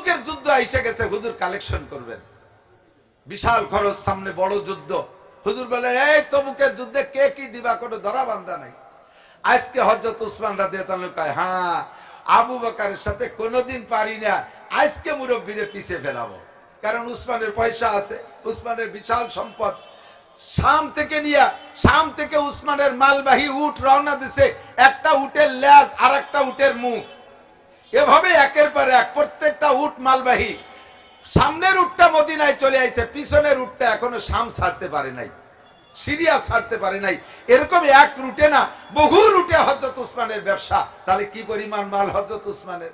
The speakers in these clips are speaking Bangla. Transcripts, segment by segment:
তবুকের যুদ্ধ এসে গেছে, হুজুর কালেকশন করবেন, বিশাল খরচ, সামনে বড় যুদ্ধ। হুজুর বলে এই তবুকের যুদ্ধে কে কি দিবা, কোনো ধরা বান্ধা নাই। আজকে হযরত উসমান রাদিয়াল্লাহু আনহু কয়, হ্যাঁ আবু বকরের সাথে কোনোদিন পারি না, আজকে মুরব্বিরে পিছে ফেলাবো। কারণ উসমানের পয়সা আছে, উসমানের বিশাল সম্পদ। শাম থেকে উসমানের মালবাহী উট রওনা দিছে, একটা উটের লেজ আর একটা উটের মুখ, এভাবে একের পর এক প্রত্যেকটা উট মালবাহী। সামনের উটটা মদিনায় চলে আইছে, পিছনের উটটা এখনো শাম ছাড়তে পারে নাই, সিরিয়া ছাড়তে পারে নাই। এরকম এক রুটে না, বহু রুটে হযরত উসমানের ব্যবসা। তাহলে কি পরিমাণ মাল হযরত উসমানের।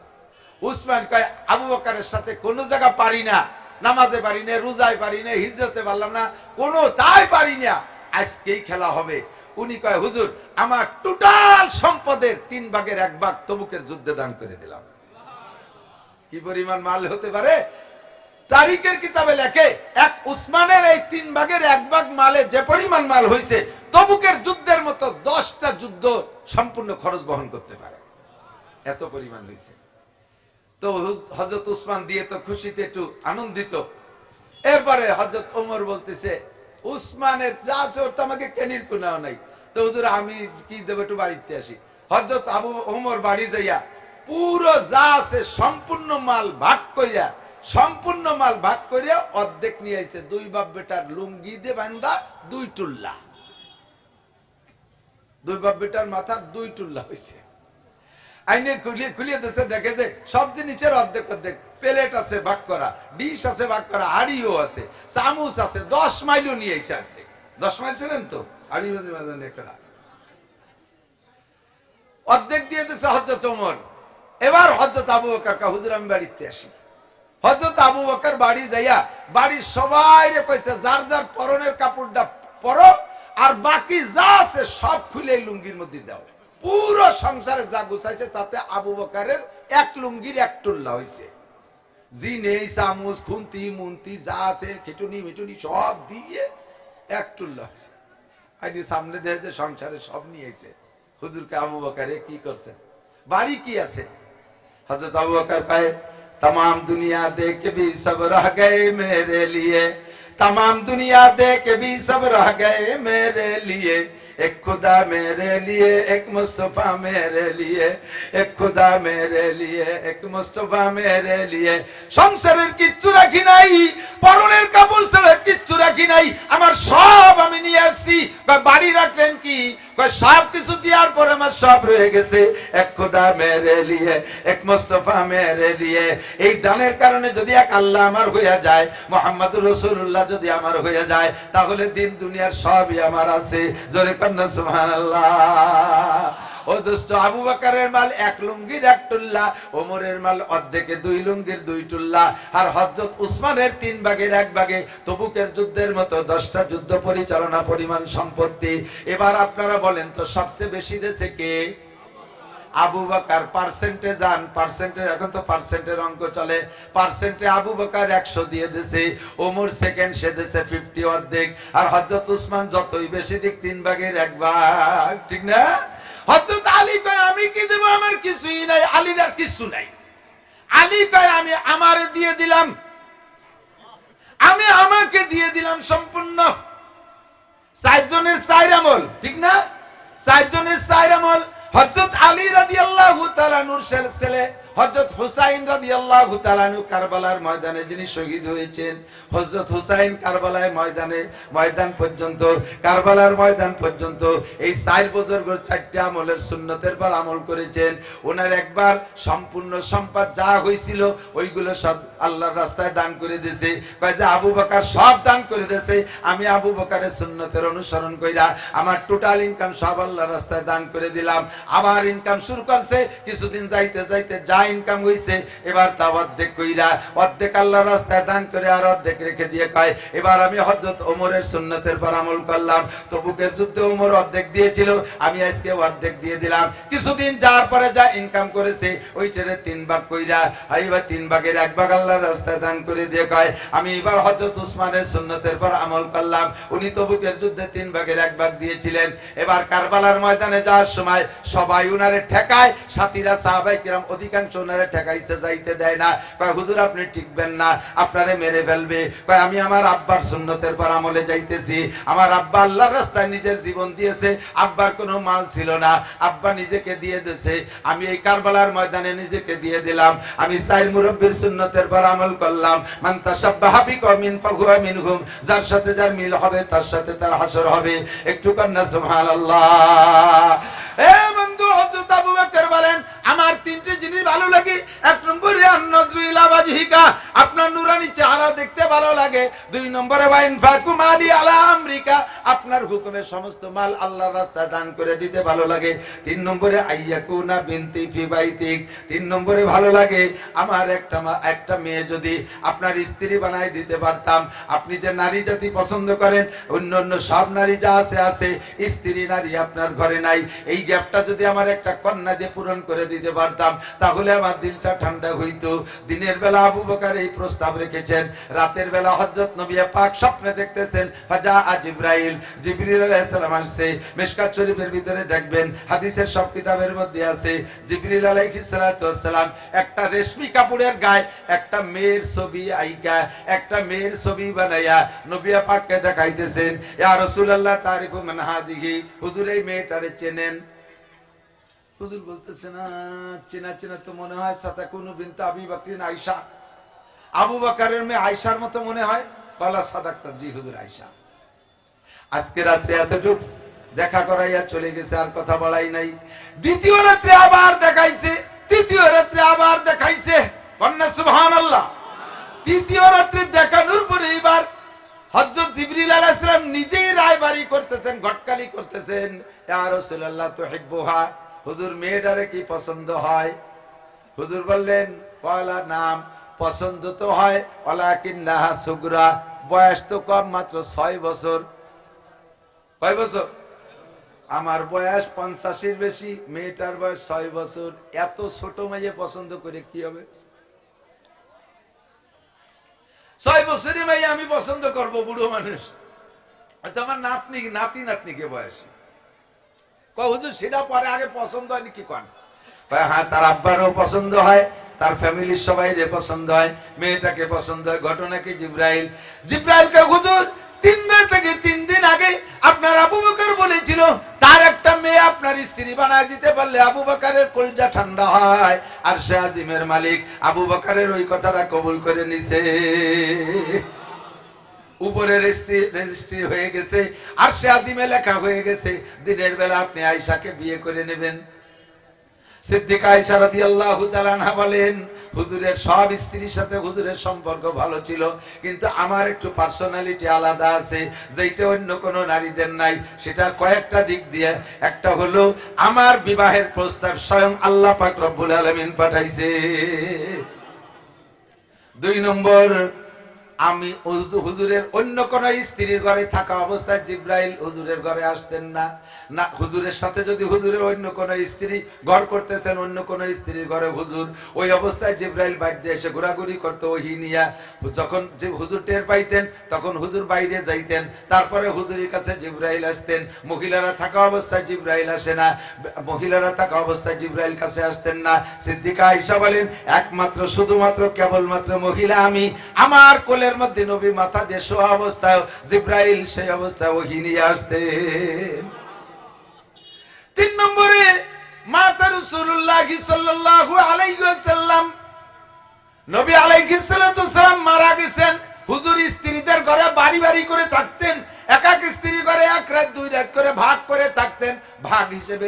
উসমান কয় আবু বকরের সাথে কোনো জায়গা পারি না, নামাজে পারি না, রোজায় পারি না, হিজরতে পারলাম না, কোনো তাই পারি না, আজকেই খেলা হবে। উনি কয় হুজুর আমার টোটাল সম্পদের 3 ভাগের 1 ভাগ তবুকের যুদ্ধে দান করে দিলাম। কি পরিমাণ মাল হতে পারে। তারিখের কিতাবে লেখে এক উসমানের এই 3 ভাগের 1 ভাগ মালে যে পরিমাণ মাল হয়েছে, তবুকের যুদ্ধের মতো 10টা যুদ্ধ সম্পূর্ণ খরচ বহন করতে পারে, এত পরিমাণ হয়েছে। তো হযরত উসমান দিয়ে তো খুশিতে একটু আনন্দিত। এরপরে হযরত ওমর বলতেছে উসমানের যা আছে ওর তো আমাকে কেনির কোনাও নাই, তো হুজুর আমি কি দেব, একটু বাড়িতে আসি। হযরত আবু ওমর বাড়ি যাইয়া পুরো যা আছে সম্পূর্ণ মাল ভাগ কইরা অর্ধেক নিয়ে আইছে। 2 বাপ বেটার লুঙ্গি দিয়ে বান্ধা 2 টুল্লা, 2 বাপ বেটার মাথার 2 টুল্লা হয়েছে। আইনের খুলিয়ে দিয়েছে, দেখে যে সব জিনিসের অর্ধেক অর্ধেক, প্লেট আছে ভাগ করা, ডিশ আছে ভাগ করা, হাড়িও আছে, চামচ আছে, 10 মাইলও নিয়ে আইছে অর্ধেক। 10 মাইল ছিলেন তো হাড়ি মাঝে মাঝে একটা অর্ধেক দিয়ে দিয়েছে হযরত ওমর। এবার হযরত আবু বকর কা হুজুর আমি বাড়িতে আসি। হযরত আবু বকর বাড়ি যাইয়া বাড়ির সবাইরে কইছে যার যার পরনের কাপড়টা পরো, আর বাকি যা আছে সব খুলে লুঙ্গির মধ্যে দাও। পুরো সংসারে যা গুছাইছে তাতে আবু বকরের 1 লুঙ্গির 1 টুল্লা হইছে। জি নেই চামচ খুন্তি মুন্তি যা আছে খিটুনি মিটুনি সব দিয়ে 1 টুল্লা হইছে। আইনি সামনে দেখে সংসারে সব নিয়েছে। হুজুরকে আবু বকরে কি করছেন, বাড়ি কি আছে। হযরত আবু বকর কয় तमाम दुनिया देख के भी सब रह गए मेरे लिए, तमाम दुनिया देख के भी सब रह गए मेरे लिए, एक खुदा मेरे लिए, एक मुस्तफा मेरे लिए, एक खुदा मेरे लिए, एक मुस्तफा मेरे लिए। সংসারের কিচ্ছু রাখি নাই, পরনের কাপড় ছাড়া কিচ্ছু রাখি নাই, আমার সব আমি নিয়ে আসছি। বাড়ি রাখলেন কি, সব কিছু দেওয়ার পরে আমার সব রয়ে গেছে। এক খুদা মেরে লিয়ে, এক মুস্তফা মেরে লিয়ে। এই দানের কারণে যদি এক আল্লাহ আমার হইয়া যায়, মুহাম্মদুর রাসূলুল্লাহ যদি আমার হইয়া যায়, তাহলে দিন দুনিয়ার সবই আমার আছে। জোরে কন্না সুবহানাল্লাহ। ও দোস্ত, আবু বকরের মাল 1 লুঙ্গির 1 টুল্লা, ওমরের মাল অর্ধেকে 2 লুঙ্গির 2 টুল্লা, আর হযরত উসমানের 3 ভাগের 1 ভাগে তবুকের যুদ্ধের মতো 10টা যুদ্ধ পরিচালনা পরিমাণ সম্পত্তি। এবার আপনারা বলেন তো সবচেয়ে বেশি দেশে কে? আবু বকর। পার্সেন্টে যান, পার্সেন্টে এখন তো পার্সেন্টের অঙ্ক চলে। পার্সেন্টে আবু বকর 100 দিয়ে দিয়েছে, ওমর সেকেন্ড সে দিয়েছে 50 অর্ধেক, আর হযরত উসমান যতই বেশি দিক 3 ভাগের 1 ভাগ, ঠিক না? হযরত আলী কয় আমি কি দেব, আমার কিছুই নাই। আলীর আর কিছু নাই। আলী কয় আমি আমারে দিয়ে দিলাম, আমি আমাকে দিয়ে দিলাম সম্পূর্ণ। 4 জনের 4 আমল, ঠিক না? 4 জনের 4 আমল। হযরত আলী রাদিয়াল্লাহু তাআলা আনহুর ছেলে হযরত হুসাইন রাদিয়াল্লাহু তাআলা আনহু কারবালার ময়দানে যিনি শহীদ হয়েছেন। হযরত হুসাইন কারবালার ময়দান পর্যন্ত, কারবালার ময়দান পর্যন্ত এই 4 বুজুর্গর 4টা আমলের সুন্নতের পর আমল করেছেন। ওনার একবার সম্পূর্ণ সম্পদ যা হয়েছিল ওইগুলো সব আল্লাহর রাস্তায় দান করে দিয়েছে। কয় যে আবু বকর সব দান করে দিয়েছে, আমি আবু বকরের সুন্নতের অনুসরণ কইরা আমার টোটাল ইনকাম সব আল্লাহর রাস্তায় দান করে দিলাম। আবার ইনকাম শুরু করছে, কিছুদিন যাইতে যাইতে যা ইনকাম হইছে এবার তা অর্ধেক কইরা, অর্ধেক আল্লাহর রাস্তায় দান করে আর অর্ধেক রেখে দিয়ে কয় এবার আমি হযরত ওমরের সুন্নতের পর আমল করলাম। তবুকের যুদ্ধে ওমর অর্ধেক দিয়েছিল, আমি আজকে অর্ধেক দিয়ে দিলাম। কিছুদিন যাওয়ার পরে যা ইনকাম করেছে ওইটারে 3 ভাগ কইরা, এবার 3 ভাগের 1 ভাগ আল্লাহর রাস্তায় দান করে দিয়ে কয় আমি এবার হযরত উসমানের সুন্নতের পর আমল করলাম। উনি তবুকের যুদ্ধে 3 ভাগের 1 ভাগ দিয়েছিলেন। এবার কারবালার ময়দানে যাওয়ার সময় সবাই উনারে ঠেকায়, সাথীরা সাহাবায়ে কিরাম অধিকাংশ অধিকাংশ ওনারে ঠেকাইছে, যাইতে দেয় না। কয় হুজুর আপনি টিকবেন না, আপনারে মেরে ফেলবে। কয় আমি আমার আব্বার সুন্নতের পর আমলে যাইতেছি। আমার আব্বা আল্লাহর রাস্তায় নিজের জীবন দিয়েছে, আব্বার কোনো মাল ছিল না, আব্বা নিজেকে দিয়ে দিয়েছে। আমি এই কারবালার ময়দানে নিজেকে দিয়ে দিলাম। আমি সাইর মুরব্বির সুন্নতের পর আমল করলাম। মান তাশাব্বাহা বিকওমিন ফাহুয়া মিনহুম, যার সাথে যার মিল হবে তার সাথে তার হাসর হবে। একটু কন্যা সুবহানাল্লাহ। এ বন্ধু, হযরত আবু বকর বলেন আমার তিনটি জিনিস ভালো লাগে। এক নম্বরে আন-নজরু ইলা ওয়াজহিকা, আপনার নুরানি চেহারা দেখতে ভালো লাগে। দুই নম্বরে ওয়া ইনফাকু মালি আলা আমরিকা, আপনার হুকুমে সমস্ত মাল আল্লাহর রাস্তায় দান করে দিতে ভালো লাগে। তিন নম্বরে আইয়াকুনা বিনতি ফি বাইতিক, তিন নম্বরে ভালো লাগে আমার একটা মেয়ে যদি আপনার স্ত্রী বানাই দিতে পারতাম। আপনি যে নারী জাতি পছন্দ করেন, অন্য অন্য সব নারী যা আছে আছে, স্ত্রী নারী আপনার ঘরে নাই। এই গ্যাপটা যদি আমার একটা কন্যা দিয়ে পূরণ করে দিতে পারতাম, তাহলে আমার দিলটা ঠান্ডা হইতো। দিনের বেলা আবু বকর এই প্রস্তাব রেখেছেন, রাতের বেলা হযরত নবী পাক স্বপ্নে দেখতেছেন ফাজা জিবরাইল, জিবরিল আলাইহিস সালাম আসছে। মিশকাত শরীফের ভিতরে দেখবেন, হাদিসের সব কিতাবের মধ্যে আছে, জিবরিল আলাইহিস সালাতু ওয়াস সালাম একটা রেশমি কাপড়ের গায়ে একটা মেয়ের ছবি আইকা, একটা মেয়ের ছবি বানাইয়া নবী পাককে দেখাইতেছেন। ইয়া রাসূলুল্লাহ তারিফু মান হাযিহি, হুজুর এই মেয়েটারে চেনেন? হুজুর বলতেছেন চেনা চেনা তো মনে হয়, সাতাকুনু বিনতে আবি বকরিন আয়েশা, আবু বকরের মেয়ে আয়েশার মতো মনে হয়। কলা সাদাক্তা, জি হুজুর আয়েশা। আজকে রাতে এতটুকু দেখা করাইয়া চলে গেছে, আর কথা বলাই নাই। দ্বিতীয় রাতে আবার দেখাইছে, তৃতীয় রাতে আবার দেখাইছে। কন্যা সুবহানাল্লাহ। তৃতীয় রাতে দেখানোর পরে এবার হযরত জিবরিল আলাইহিস সালাম নিজেই রায়বাড়ি করতেছেন, ঘটকালি করতেছেন। ইয়া রাসূলুল্লাহ তুহিব্বুহা, হুজুর মেয়েটারে কি পছন্দ হয়? হুজুর বললেন কয়লা নাম, পছন্দ তো হয়, ওয়ালাকিন্নাহা সুগরা, বয়স তো কম, মাত্র 6 বছর। কয় বছর? আমার বয়স 50-এর বেশি, মেয়েটার বয়স 6 বছর। এত ছোট মেয়ে পছন্দ করে কি হবে? 6 বছরের মেয়ে আমি পছন্দ করব? বুড়ো মানুষ, আমার নাতনি নাতি নাতনিকে বয়সী। হুজুর সেটা পরে, আগে পছন্দ হয়নি কি কন? হ্যাঁ, তার আব্বারও পছন্দ হয়, তার ফ্যামিলির সবাই যে পছন্দ হয়, মেয়েটাকে পছন্দ হয়। ঘটনা কি? জিব্রাইলকে হুজুর 3 দিন আগে আপনার আবু বকর বলেছিল তার একটা মেয়ে আপনার স্ত্রী বানায় দিতে পারলে আবু বকরের কলজা ঠান্ডা হয়। আর সে আজিমের মালিক আবু বকরের ওই কথাটা কবুল করে নিছে। উপরে রেজিস্ট্রি হয়ে গেছে, আর সে আজিমে লেখা হয়ে গেছে দিনের বেলা আপনি আয়েশাকে বিয়ে করে নেবেন। সিদ্দিকা আয়েশা রাদিয়াল্লাহু তাআলা আনহা বলেন, হুজুরের সব স্ত্রীর সাথে হুজুরের সম্পর্ক ভালো ছিল, কিন্তু আমার একটু পার্সোনালিটি আলাদা আছে, যেটা অন্য কোনো নারীদের নাই। সেটা কয়েকটা দিক দিয়ে। একটা হলো আমার বিবাহের প্রস্তাব স্বয়ং আল্লাহ পাক রব্বুল আলামিন পাঠাইছে। 2 নম্বর, আমি হুজুরের অন্য কোন স্ত্রীর ঘরে থাকা অবস্থায় জিব্রাইল হুজুরের ঘরে আসতেন না। না, হুজুরের সাথে যদি হুজুরের অন্য কোন স্ত্রী ঘর করতেছেন, অন্য কোন স্ত্রীর ঘরে হুজুর, ওই অবস্থায় জিব্রাইল বাইরে এসে ঘোরাঘুরি করতো ওহী নিয়া। যখন যে হুজুর টের পাইতেন তখন হুজুর বাইরে যাইতেন, তারপরে হুজুরের কাছে জিব্রাইল আসতেন। মহিলারা থাকা অবস্থায় জিব্রাইল আসে না, মহিলারা থাকা অবস্থায় জিব্রাইল কাছে আসতেন না। সিদ্দিকা আয়েশা বলেন, একমাত্র শুধুমাত্র কেবলমাত্র মহিলা আমি, আমার কোলে মধ্যে নবী মাথা দিয়ে শোয়া অবস্থায় জিব্রাইল সেই অবস্থায় ওহী নিয়ে আসতেন। 3 নম্বরে মাতা রাসূলুল্লাহ সাল্লাল্লাহু আলাইহি ওয়াসাল্লাম, নবী আলাইহিস সালাতু ওয়াসালাম মারা গেছেন। হুজুর স্ত্রীদের ঘরে বাড়ি বাড়ি করে থাকতেন, এক এক স্ত্রী ঘরে 1 রাত 2 রাত করে ভাগ করে থাকতেন। ভাগ হিসেবে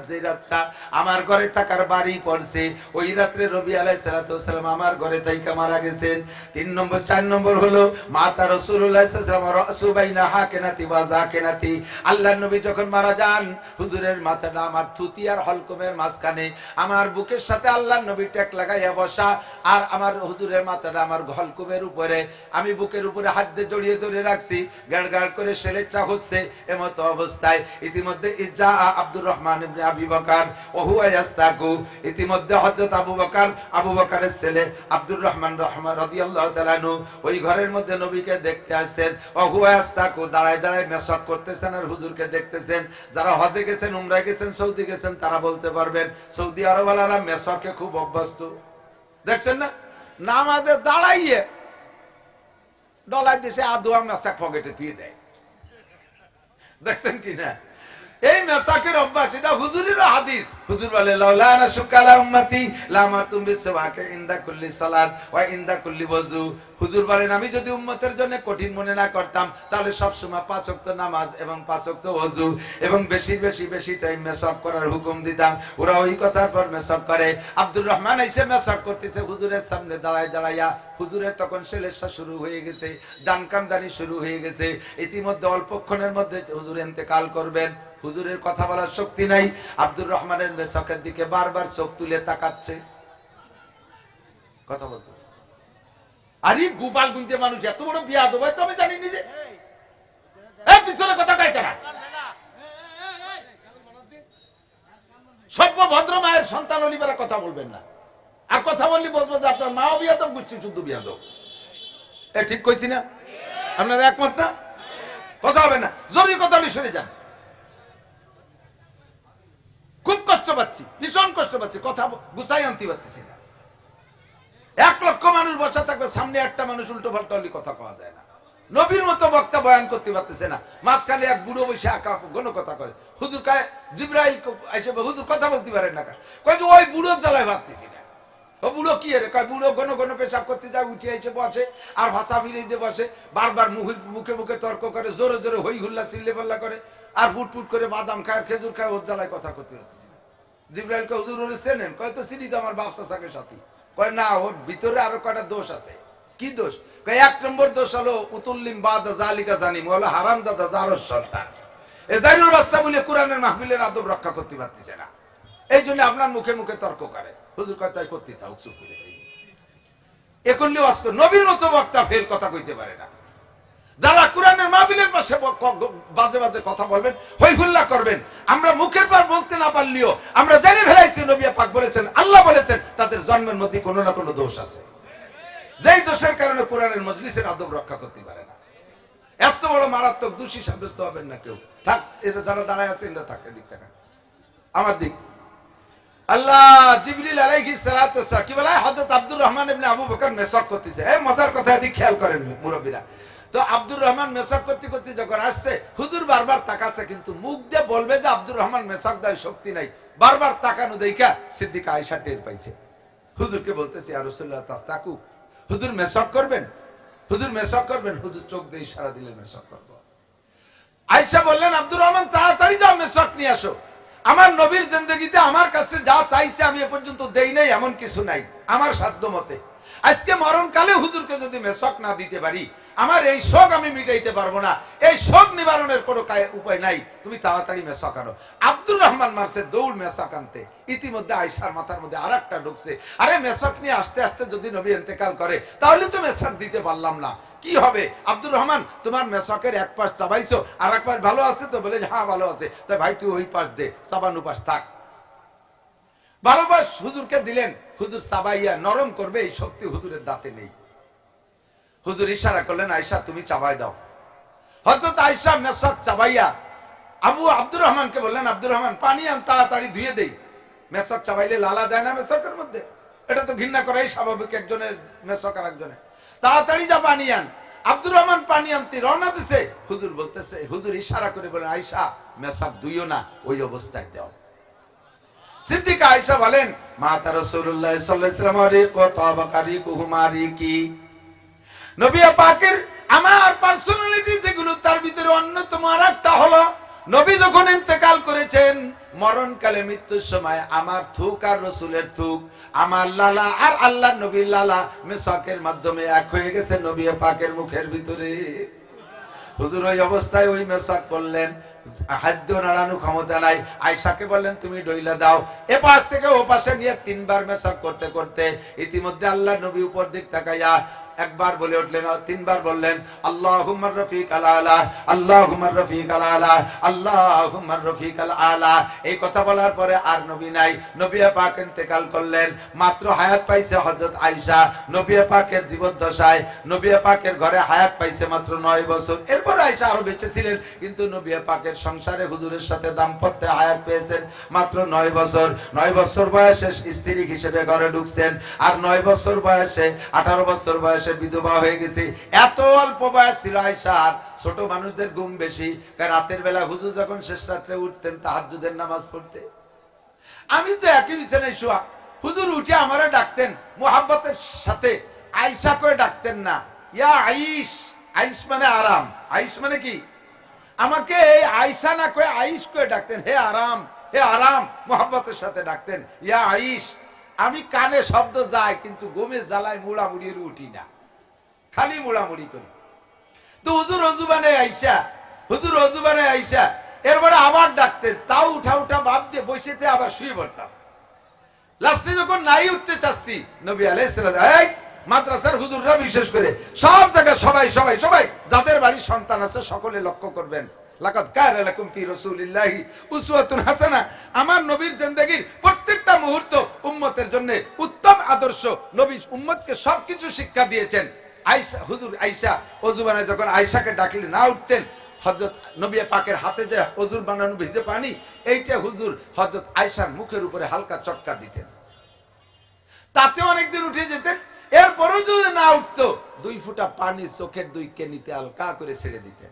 যে রাতটা আমার ঘরে থাকার বাড়ি পড়ছে, ওই রাত্রে নবী আলাইহিস সালাতু ওয়াসালাম আমার ঘরে থাইকা মারা গেছেন। 3 নম্বর 4 নম্বর হলো মাতা রাসূলুল্লাহ সাল্লাল্লাহু আলাইহি ওয়াসাল্লাম রাসূ বাইনা হাকেনাতি ওয়া জাকেনাতি, আল্লাহর নবী যখন মারা যান হুজুরের মাথাটা আমার থুতি আর হলকমের মাঝখানে, আমার বুকের সাথে আল্লাহর নবী টেক লাগাইয়া বসা, আর আমার হুজুরের মাথাটা আমার হলকমের উপরে, আমি বুকের উপরে হাত দিয়ে জড়িয়ে ধরে রাখছি। গাড় গাড় করে ছেলেচা হচ্ছে, এমত অবস্থায় ইতিমধ্যে ইজা আব্দুর রহমান ইবনে আবি বকর ওয়া হুয়া ইয়াস্তাকু, ইতিমধ্যে হযরত আবু বকরের ছেলে আব্দুর রহমান রাদিয়াল্লাহু তাআলা আনহু ওই ঘরের মধ্যে নবীকে দেখতে আসছেন। ওয়া হুয়া ইয়াস্তাকু, দাঁড়ায় দাঁড়ায় মেসাক করতেছেন আর হুজুরকে দেখতেছেন। যারা হজে গেছেন, উমরায় গেছেন, সৌদি গেছেন, তারা বলতে পারবেন সৌদি আরবওয়ালারা মেসাকে খুব অভ্যস্ত। দেখছেন না, নামাজে দাঁড়াইয়ে ডলার দেশে আদোয়া মেসাক পকেটে তুই দেয়, দেখছেন কি না? এই মেসাকের অভ্যাস, এটা হুজুরেরও হাদিস। হুজুর বলে লাউলা আনা শুকালা উম্মতি লামাতুম বিসওয়াকে ইনদা কুল্লি সালাত ওয়া ইনদা কুল্লি ওযু। হুজুর বলেন আমি যদি উম্মতের জন্য কঠিন মনে না করতাম তাহলে সব সময় 5 ওয়াক্ত নামাজ এবং 5 ওয়াক্ত ওযু এবং বেশি টাইম মেসাক করার হুকুম দিতাম। ওরা ওই কথার পর মেসাক করে। আব্দুর রহমান এসে মেসাক করতেছে হুজুরের সামনে দাঁড়াইয়া। হুজুরের তখন সেলেসা শুরু হয়ে গেছে, জানকানদানি শুরু হয়ে গেছে। ইতিমধ্যে অল্পক্ষণের মধ্যে হুজুর ইন্তেকাল করবেন। হুজুরের কথা বলার শক্তি নাই। আব্দুর রহমানের মেসাকের দিকে বারবার চোখ তুলে তাকাচ্ছে, কথা বলতো। আরে গোপালগঞ্জের মানুষ এত বড় বিয়াদব হয় তো আমি জানি নি যে। পিছনে কথা কয় কেন? সভ্য ভদ্র মায়ের সন্তান হলিবার কথা বলবেন না। আর কথা বললি বলবো যে আপনার মাও বিয়াদব, গোষ্ঠী শুদ্ধ বিয়াদব। ঠিক কইছি না? আপনারা একমত না? কথা হবে না, জরুরি কথা সরে যান। খুব কষ্ট পাচ্ছি, ভীষণ কষ্ট পাচ্ছি, কথা গুছাই আনতে পারতেছি না। 1 লক্ষ মানুষ বসা থাকবে, সামনে একটা মানুষ উল্টো পাল্টা হলে কথা কওয়া যায় না। নবীর মতো বক্তা বয়ান করতে পারতেছে না, মাঝখানে এক বুড়ো বসে আঁকা ঘন কথা কয়। হুজুর কয় জিবরাইল এসে হুজুর কথা বলতে পারেন না, কয় যে ওই বুড়ো জ্বালায় ভাবতেছি না। ও বুড়ো কি রে? কয় বুড়ো ঘন পেশাব করতে যায়, উঠে এসে বসে আর ভাষা ফিরিয়ে দিয়ে বসে, বারবার মুখে মুখে তর্ক করে, জোরে জোরে হই হুল্লা চিল্লে পাল্লা করে, আর ফুটফুট করে বাদাম খায়, খেজুর খায়, ওর জ্বালায় কথা করতে পারতেছি না। জিবরাইল কয় হুজুর ওরে চেনেন? কয় তো চিনি তো, আমার বাপ চাচাকে সাথী। কয় না, ওর ভিতরে আরো কয়টা দোষ আছে। কি দোষ? কয় 1 নম্বর দোষ হলো উতুল্লিম বাদা জালিকা জানিম, হলো হারামজাদা জারস সন্তান। এ জাইনুল বাচ্চা বলে কোরআনের মাহফিলের আদব রক্ষা করতে পারতেছে না, এই জন্য আপনার মুখে মুখে তর্ক করে। হুজুর কয় তাই করতে থাক, চুপ করে। এ করলে নবীর মতো বক্তা ফের কথা কইতে পারে না। যারা কোরআনের মাহফিলের পাশে বাজে বাজে কথা বলবেন, হই হুল্লা করবেন, আমরা মুখের পর বলতে না পারলেও আমরা জেনে ফেলাইছি নবী পাক বলেছেন, আল্লাহ বলেছেন তাদের জন্মের মধ্যে কোনো না কোনো দোষ আছে, যেই দোষের কারণে কোরআনের মজলিসের আদব রক্ষা করতে পারে না। এত বড় মারাত্মক দোষী সাব্যস্ত হবেন না কেউ। থাক, এটা যারা দাঁড়ায় আছে এরা থাকে, দিক টাকা আমার দিক। আল্লাহ জিবরিল আলাইহিস সালাতু ওয়াসসালাম কি বলে, হযরত আব্দুর রহমান ইবনে আবু বকর মেসাক করতেছে। এই মজার কথা এদিকে খেয়াল করেন মুরব্বিরা। তো আব্দুর রহমান মেসাক করতে করতে যখন আসছে, হুজুর বারবার তাকাচ্ছে, কিন্তু মুখ দিয়ে বলবে যে আব্দুর রহমান মেসাক দেয় শক্তি নাই, বারবার তাকানো দেখা সিদ্দিকা আয়েশা টের পাইছে। হুজুরকে বলতেছে ইয়া রাসূলুল্লাহ তাস্তাকু, হুজুর মেসাক করবেন, হুজুর মেসাক করবেন। হুজুর চোখ দিয়ে ইশারা দিলেন মেসাক করব। আয়েশা বললেন আব্দুর রহমান তাড়াতাড়ি যাও মেসাক নিয়ে আসো। আমার নবীর জিন্দেগিতে আমার কাছে যা চাইছে আমি এ পর্যন্ত দেই নাই এমন কিছু নাই আমার সাধ্য মতে। আজকে মরণকালে হুজুরকে যদি মেসাক না দিতে পারি, আমার এই শোক আমি মিটাইতে পারবো না, এই শোক নিবারণের কোনো উপায় নাই, তুমি তাড়াতাড়ি মেসাক আনো। আব্দুর রহমান মারছে দৌড় মেসাক আনতে। ইতিমধ্যে আয়েশার মাথার মধ্যে আরেকটা ঢুকছে, আরে মেসাক নিয়ে আসতে আসতে যদি নবী ইন্তেকাল করে তাহলে তো মেসাক দিতে পারলাম না, কি হবে? আব্দুর রহমান তোমার মেসাকের এক পাশ চাবাইছো, আর এক পাশ ভালো আছে তো? বলে হ্যাঁ ভালো আছে। তাই ভাই তুই ওই পাশ দে, চাবানো পাশ থাক। ভালো পাশ হুজুরকে দিলেন। হুজুর চাবাইয়া নরম করবে এই শক্তি হুজুরের দাঁতে নেই। হুজুর ইশারা করলেন আয়েশা তুমি চাবাই দাও। হযরত আয়েশা মেসাক চাবাইয়া আব্দুর রহমানকে বললেন আব্দুর রহমান পানি আন, তাড়াতাড়ি ধুয়ে দেই। মেসাক চাবাইলে লালা যায় না মেসাকের মধ্যে, এটা তো ঘৃণা করাই স্বাভাবিক একজনের মেসাক আর একজনের। তাড়াতাড়ি যা পানি আন। আব্দুর রহমান পানি আনতে রওনা দিছে। হুজুর বলতেছে, হুজুর ইশারা করে বলেন আয়েশা মেসাক ধুইও না, ওই অবস্থায় দাও। সিদ্দিকা আয়েশা বলেন মাতা রাসূলুল্লাহ সাল্লাল্লাহু আলাইহি ওয়াসাল্লাম রিকুহুমারি কি, নবী পাকের আমার পার্সোনালিটি যেগুলো তার ভিতরে অন্যতম আরেকটা হলো, নবী যখন ইন্তেকাল করেছেন মরণকালে মৃত্যুর সময় আমার থুক আর রাসূলের থুক, আমার লালা আর আল্লাহর নবীর লালা মেসাকের মাধ্যমে এক হয়ে গেছে নবী পাকের মুখের ভিতরে। হুজুর ওই অবস্থায় ওই মেসাক করলেন, হাত নাড়ানো ক্ষমতা নাই। আয়েশাকে বললেন তুমি ডইলা দাও। এ পাশ থেকে ও পাশে নিয়ে 3 বার মেসাক করতে করতে ইতিমধ্যে আল্লাহর নবী উপর দিক তাকাইয়া একবার বলে উঠলেন, তিনবার বললেন আল্লাহুম্মার রফিকাল আলা, আল্লাহুম্মার রফিকাল আলা, আল্লাহুম্মার রফিকাল আলা। এই কথা বলার পরে আর নবী নাই। নবী পাক ইন্তেকাল করলেন। মাত্র হায়াত পাইছে হযরত আয়েশা। নবী পাকের জীবদ্দশায় নবী পাকের ঘরে হায়াত পাইছে মাত্র 9 বছর। এরপর আয়েশা আরো বেঁচে ছিলেন, কিন্তু নবী পাকের সংসারে হুজুরের সাথে দাম্পত্যে হায়াত পেয়েছেন মাত্র 9 বছর। 9 বছর বয়সে স্ত্রী হিসেবে ঘরে ঢুকছেন, আর 9 বছর বয়সে 18 বছর বয়সে বিধবা হয়ে গেছি। এত অল্প বয়স ছিল আয়েশার। ছোট মানুষদের ঘুম বেশি, কারণ রাতের বেলা হুজুর যখন শেষ রাত্রে উঠতেন তাহাজ্জুদের নামাজ পড়তে, আমি তো একই বিছানায় শোয়া, হুজুর উঠে আমারে ডাকতেন মুহাব্বতের সাথে, আয়েশা করে ডাকতেন না, ইয়া আইশ। আইশ মানে আরাম। আইশ মানে কি? আমাকে এই আয়েশা না কয়ে আইশ করে ডাকতেন, হে আরাম, হে আরাম, মুহাব্বতের সাথে ডাকতেন, ইয়া আইশ। আমি কানে শব্দ যায়, কিন্তু ঘুমের জ্বালায় মুড়ামুড়ির উঠি না, খালি মুড়ামুড়ি করি। তো হুজুর অজু বানায় আইসা, হুজুর অজু বানায় আইসা এরপরে আবার ডাকতেন, তাও উঠা উঠা ভাব দিয়ে বসেতে আবার শুয়ে পড়তাম। লাস্টে যখন নাই উঠতে চাচ্ছি, নবী আলাইহিস সালাম, এই মাদ্রাসার হুজুররা বিশেষ করে সব জায়গায় সবাই সবাই সবাই যাদের বাড়ির সন্তান আছে সকলে লক্ষ্য করবেন, লাকাদ কানা লাকুম ফি রাসূলিল্লাহি উসওয়াতুন হাসানা। আমার নবীর জিন্দেগীর প্রত্যেকটা মুহূর্ত উম্মতের জন্য উত্তম আদর্শ। নবী উম্মতকে সবকিছু শিক্ষা দিয়েছেন। আয়েশা, হুজুর আয়েশা ওযু বানায় যখন আয়েশাকে ডাকলে না উঠতেন, হযরত নবী পাকের হাতে যে ওযুর বানানো ভিজে পানি, এইটা হুজুর হযরত আয়েশার মুখের উপরে হালকা চটকা দিতেন, তাতে অনেকদিন উঠে যেতেন। এরপরও যদি না উঠতো, 2 ফোঁটা পানি চোখের 2 কেনিতে হালকা করে ছেড়ে দিতেন।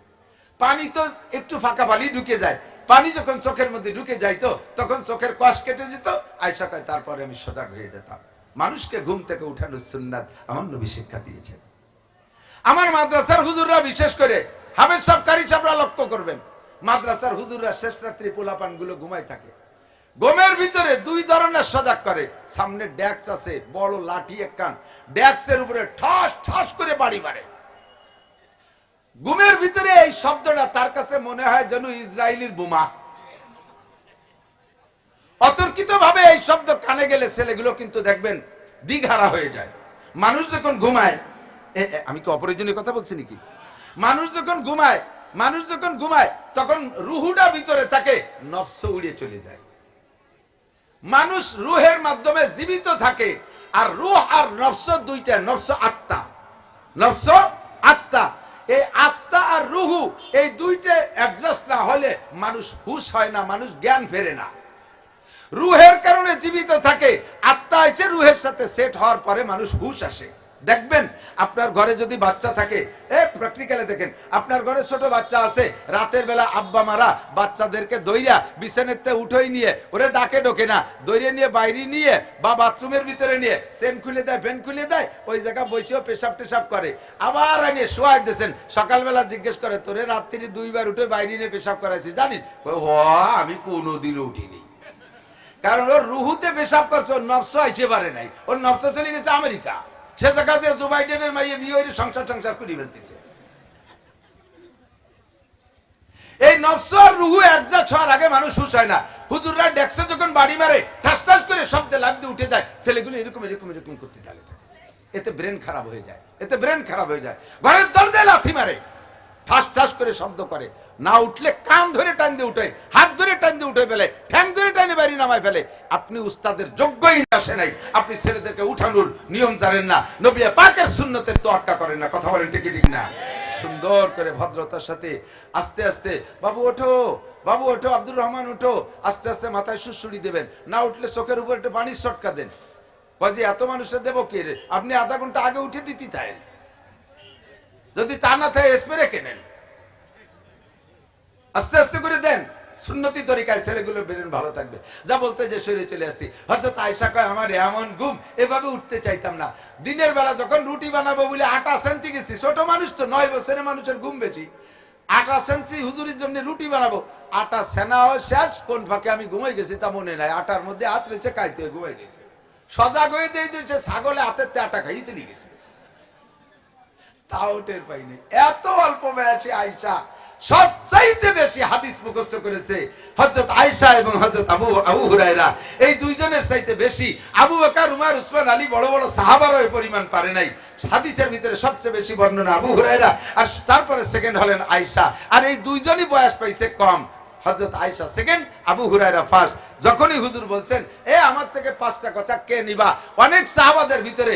পানি তো একটু ফাঁকা পানি ঢুকে যায়, পানি যখন চোখের মধ্যে ঢুকে যাইতো তখন চোখের কষ কেটে যেত। আয়েশা কয় তারপরে আমি সজাগ হয়ে যেতাম। মানুষকে ঘুম থেকে উঠানোর সুন্নাত আমার নবী শিক্ষা দিয়েছেন। আমার মাদ্রাসার হুজুররা বিশেষ করে হাফেজ সাহেব, কারি সাহেবরা লক্ষ্য করবেন, মাদ্রাসার হুজুররা শেষ রাত্রি পোলাপান গুলো ঘুমাই থাকে। ঘুমের ভিতরে 2 ধরনের সজাগ করে। সামনে ডেস্ক আছে, বড় লাঠি একখান, ডেস্কের উপরে ঠাস ঠাস করে বাড়ি মারে। ঘুমের ভিতরে এই শব্দটা তার কাছে মনে হয় যেন ইসরায়েলের বোমা। অতর্কিত ভাবে এই শব্দ কানে গেলে ছেলেগুলো কিন্তু দেখবেন দিঘারা হয়ে যায়। মানুষ যখন ঘুমায়, আমি কি অপ্রয়োজনীয় কথা বলছি নাকি? মানুষ যখন ঘুমায় তখন রুহুটা ভিতরে থাকে, নফস উড়ে চলে যায়। মানুষ রুহের মাধ্যমে জীবিত থাকে, আর রুহ আর নফস দুইটা, নফস আত্মা, নফস আত্মা। এই আত্মা আর রুহু এই দুইটা অ্যাডজাস্ট না হলে মানুষ হুশ হয় না, মানুষ জ্ঞান ফেরে না। রুহের কারণে জীবিত থাকে, আত্মা এসে রুহের সাথে সেট হওয়ার পরে মানুষ হুশ আসে। দেখবেন আপনার ঘরে যদি বাচ্চা থাকে, প্র্যাকটিক্যালে দেখেন, আপনার ঘরে ছোট বাচ্চা আছে, রাতের বেলা আব্বা মারা বাচ্চাদেরকে দইরা বিছানাতে উঠোই নিয়ে, ওরে ডাকে ডোকে না, দইরে নিয়ে বাইরে নিয়ে বা বাথরুমের ভিতরে নিয়ে চেন খুলে দেয়, ফ্যান খুলে দেয়, ওই জায়গা বসেও পেশাব টেশাব করে, আবার এনে শোয়াই দিয়েছেন। সকালবেলা জিজ্ঞেস করে, তোরে রাত্রি 2 বার উঠে বাইরে নিয়ে পেশাব করাইছি জানিস? আমি কোনোদিনও উঠিনি। কারণ ওর রুহুতে পেশাব করছে, ওর নফস আইতে পারে নাই, ওর নফস চলে গেছে আমেরিকা। সে জায়গাতে জো বাইডেনের মাইয়ে বিয়ে হয়ে সংসার করে ফেলতেছে। এই নফস আর রুহু অ্যাডজাস্ট হওয়ার আগে মানুষ হুশ হয় না। হুজুররা ডেস্কে যখন বাড়ি মারে, ঠাস ঠাস করে শব্দে লাফ দিয়ে উঠে যায়, ছেলেগুলো এরকম এরকম এরকম করতে থাকে। এতে ব্রেন খারাপ হয়ে যায়, এতে ব্রেন খারাপ হয়ে যায়। ঘরের দরজায় লাথি মারে, ঠাস ঠাস করে শব্দ করে, না উঠলে কান ধরে টান দিয়ে উঠে, হাত ধরে টান দিয়ে উঠে ফেলে, ঠ্যাং ধরে টানে বাড়ি নামায় ফেলে। আপনি উস্তাদের যোগ্যই আসে নাই, আপনি ছেলেদেরকে উঠানোর নিয়ম জানেন না, নবী পাকের সুন্নতের তোয়াক্কা করেন না। কথা বলেন ঠিক ঠিক না? সুন্দর করে ভদ্রতার সাথে আস্তে আস্তে, বাবু ওঠো, বাবু ওঠো, আব্দুর রহমান ওঠো, আস্তে আস্তে মাথায় সুড়সুড়ি দেবেন, না উঠলে চোখের উপর একটা পানির শটকা দেন। বাজি এত মানুষের দেবো কে রে? আপনি আধা ঘন্টা আগে উঠে দিতে চান, যদি তা না থাকে স্প্রে কেনেন, আস্তে আস্তে করে দেন, সুন্নতি তরিকায় ছেলেগুলোর ব্রেন ভালো থাকবে। যা বলতে যে শরীরে চলে আসি, হযরত আয়েশা কয় আমার এমন ঘুম, এভাবে উঠতে চাইতাম না। দিনের বেলা যখন রুটি বানাবো বলে আটা সেনতে গেছি, ছোট মানুষ তো, 9 বছরের মানুষের ঘুম বেশি, আটা সেনছি হুজুরের জন্য রুটি বানাবো, আটা সেনা শেষ, কোন ফাঁকে আমি ঘুমাই গেছি তা মনে নাই, আটার মধ্যে হাত রেখে কাইতে ঘুমাই গেছে। সজাগ হয়ে দিয়ে যে ছাগলে হাতের আটা খাইয়ে চলে গেছে, তাও টের পাইনি। এত অল্প বয়সে আয়েশা সবচাইতে বেশি হাদিস মুখস্থ করেছে হযরত আয়েশা এবং হযরত আবু হুরায়রা। এই দুইজনের চাইতে বেশি আবু বকর, উমর, উসমান, আলী বড় বড় সাহাবারও এই পরিমাণ পারে নাই। হাদিসের ভিতরে সবচেয়ে বেশি বর্ণনা আবু হুরায়রা, আর তারপরে সেকেন্ড হলেন আয়েশা। আর এই দুইজনই বয়স পাইছে কম। হযরত আয়েশা সেকেন্ড, আবু হুরায়রা ফার্স্ট। যখনই হুজুর বলছেন আমার থেকে 5টা কথা কে নিবা, অনেক সাহাবাদের ভিতরে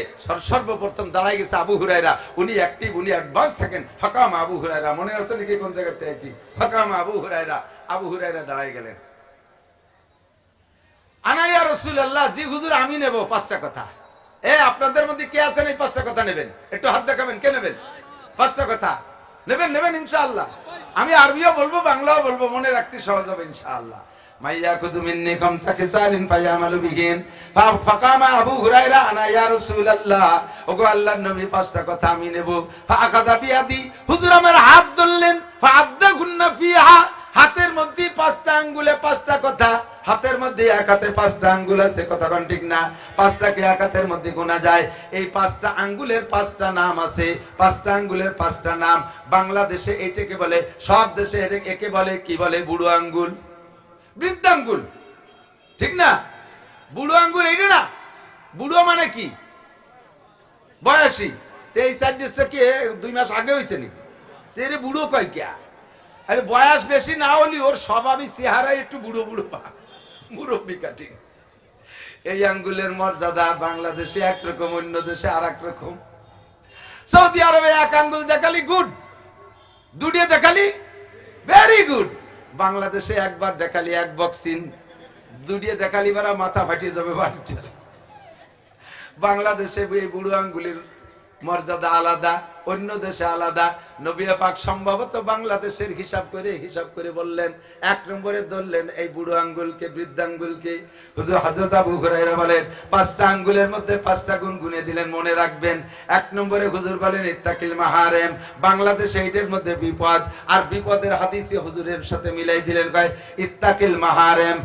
সর্বপ্রথম দাঁড়াই গেছে আবু হুরায়রা। উনি অ্যাক্টিভ, উনি অ্যাডভান্স থাকেন। ফাকামা আবু হুরায়রা, মনে আছে নাকি কোন জায়গাতে আইছি? ফাকামা আবু হুরায়রা, আবু হুরায়রা দাঁড়াই গেলেন। আনা ইয়া রাসূলুল্লাহ, জি হুজুর আমি নেব 5টা কথা। আপনাদের মধ্যে কে আছেন এই 5টা কথা নেবেন? একটু হাত দেখাবেন, কে নেবেন 5টা কথা? নেবেন ইনশাআল্লাহ। আমি আরবিও বলবো, বাংলাও বলবো, মনে রাখতে সহজ হবে ইনশাআল্লাহ। মাইয়া কুতু মিন্নি খামসা খিসালিন ফায়ামালু বিহিন ফাকামা আবু হুরায়রা আনা ইয়া রাসূলুল্লাহ, ওগো আল্লাহর নবী 5টা কথা আমি নেব। ফাআখাযা বিয়াদি, হুজুর আমার হাত ধরলেন। ফাআদ্দাগুন্না ফিহা, হাতের মধ্যে 5টা আঙ্গুলে 5টা কথা। হাতের মধ্যে এক হাতে 5টা আঙ্গুল আছে, কথা কোন ঠিক না? 5টাকে এক হাতের মধ্যে গোনা যায়। এই 5টা আঙ্গুলের 5টা নাম আছে। 5টা আঙ্গুলের 5টা নাম। বাংলাদেশে এটাকে বলে, সব দেশে একে বলে কি বলে? বুড়ো আঙ্গুল, বৃদ্ধাঙ্গুল, ঠিক না? বুড়ো আঙ্গুল এইটা না। বুড়ো মানে কি? বয়সী। এই সাইডে কি 2 মাস আগে হয়েছে নাকি? তেরে বুড়ো কয় কে? আরে বয়স বেশি না হলে ওর স্বভাবই চেহারা একটু বুড়ো বুড়ো, মুরব্বী কাটিং। এই আঙ্গুলের মর্যাদা বাংলাদেশে একরকম, অন্য দেশে আর এক রকম। সৌদি আরবে এক আঙ্গুল দেখালি গুড, দুটিয়ে দেখালি ভেরি গুড। বাংলাদেশে একবার দেখালি এক বক্সিন, দুটিয়ে দেখালি বারা মাথা ফাটিয়ে যাবে বাড়িটা। বাংলাদেশে এই বুড়ো আঙ্গুলের মর্যাদা আলাদা, অন্য দেশে আলাদা। নবী পাক সম্ভবত বাংলাদেশের হিসাব করে বললেন, 1 নম্বরে ধরলেন এই বুড়ো আঙ্গুলকে, বৃদ্ধাঙ্গুলকে। হুজুর হযরত আবু হুরায়রা বলেন 5টা আঙ্গুলের মধ্যে 5টা গুণ গুনে দিলেন, মনে রাখবেন। 1 নম্বরে হুজুর বলেন ইত্তাকিল মাহারেম। বাংলাদেশে এইটার মধ্যে বিপদ, আর বিপদের হাদিসে হুজুরের সাথে মিলাই দিলেন, কয় ইত্তাকিল মাহারেম।